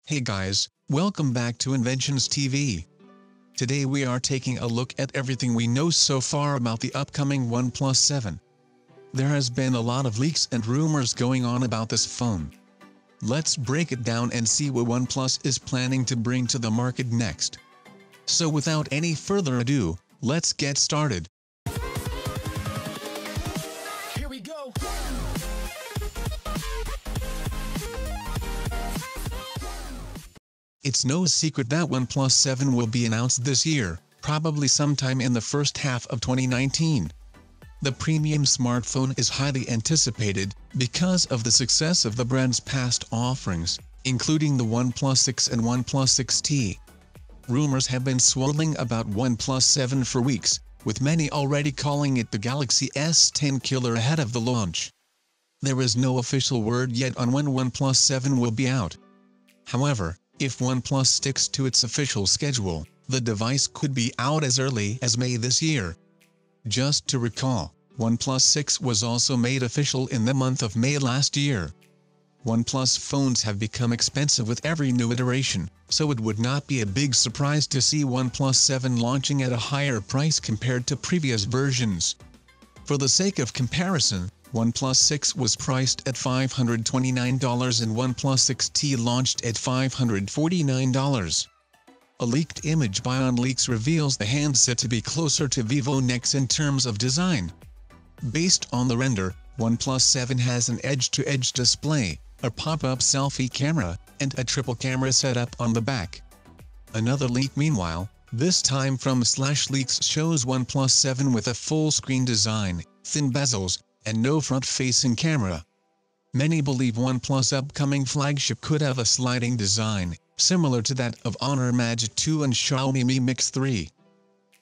Hey guys, welcome back to Inventions TV. Today we are taking a look at everything we know so far about the upcoming OnePlus 7. There has been a lot of leaks and rumors going on about this phone. Let's break it down and see what OnePlus is planning to bring to the market next. So without any further ado, let's get started. Here we go. It's no secret that OnePlus 7 will be announced this year, probably sometime in the first half of 2019. The premium smartphone is highly anticipated because of the success of the brand's past offerings, including the OnePlus 6 and OnePlus 6T. Rumors have been swirling about OnePlus 7 for weeks, with many already calling it the Galaxy S10 killer ahead of the launch. There is no official word yet on when OnePlus 7 will be out. However, if OnePlus sticks to its official schedule, the device could be out as early as May this year. Just to recall, OnePlus 6 was also made official in the month of May last year. OnePlus phones have become expensive with every new iteration, so it would not be a big surprise to see OnePlus 7 launching at a higher price compared to previous versions. For the sake of comparison, OnePlus 6 was priced at $529 and OnePlus 6T launched at $549. A leaked image by OnLeaks reveals the handset to be closer to Vivo Nex in terms of design. Based on the render, OnePlus 7 has an edge-to-edge display, a pop-up selfie camera, and a triple camera setup on the back. Another leak meanwhile, this time from /Leaks, shows OnePlus 7 with a full-screen design, thin bezels, and no front-facing camera. Many believe OnePlus' upcoming flagship could have a sliding design, similar to that of Honor Magic 2 and Xiaomi Mi Mix 3.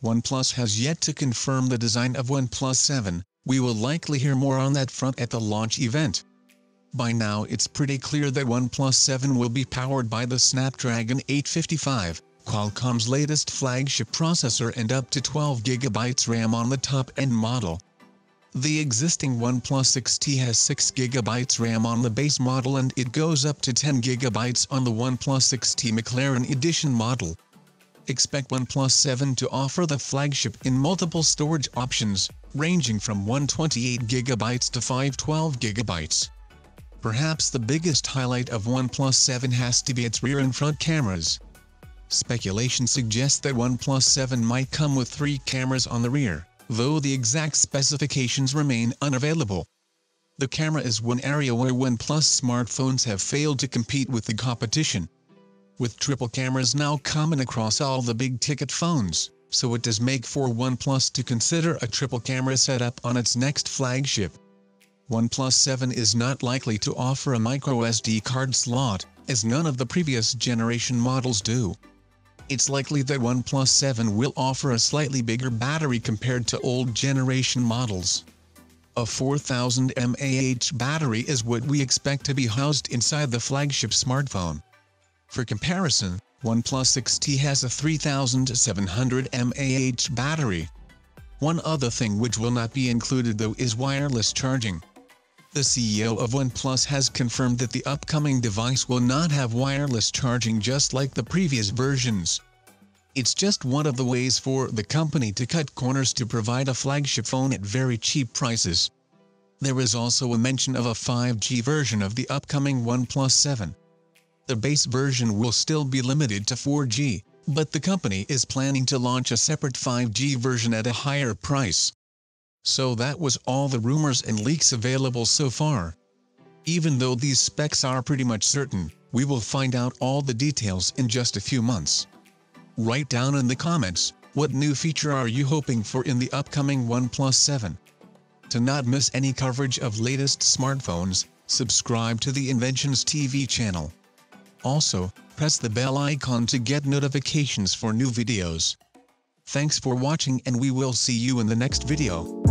OnePlus has yet to confirm the design of OnePlus 7, we will likely hear more on that front at the launch event. By now it's pretty clear that OnePlus 7 will be powered by the Snapdragon 855, Qualcomm's latest flagship processor, and up to 12GB RAM on the top-end model. The existing OnePlus 6T has 6GB RAM on the base model and it goes up to 10GB on the OnePlus 6T McLaren Edition model. Expect OnePlus 7 to offer the flagship in multiple storage options, ranging from 128GB to 512GB. Perhaps the biggest highlight of OnePlus 7 has to be its rear and front cameras. Speculation suggests that OnePlus 7 might come with 3 cameras on the rear, though the exact specifications remain unavailable. The camera is one area where OnePlus smartphones have failed to compete with the competition. With triple cameras now common across all the big-ticket phones, so it does make for OnePlus to consider a triple camera setup on its next flagship. OnePlus 7 is not likely to offer a microSD card slot, as none of the previous generation models do. It's likely that OnePlus 7 will offer a slightly bigger battery compared to old generation models. A 4000 mAh battery is what we expect to be housed inside the flagship smartphone. For comparison, OnePlus 6T has a 3700 mAh battery. One other thing which will not be included though is wireless charging. The CEO of OnePlus has confirmed that the upcoming device will not have wireless charging just like the previous versions. It's just one of the ways for the company to cut corners to provide a flagship phone at very cheap prices. There is also a mention of a 5G version of the upcoming OnePlus 7. The base version will still be limited to 4G, but the company is planning to launch a separate 5G version at a higher price. So that was all the rumors and leaks available so far. Even though these specs are pretty much certain, we will find out all the details in just a few months. Write down in the comments, what new feature are you hoping for in the upcoming OnePlus 7? To not miss any coverage of latest smartphones, subscribe to the Inventions TV channel. Also, press the bell icon to get notifications for new videos. Thanks for watching and we will see you in the next video.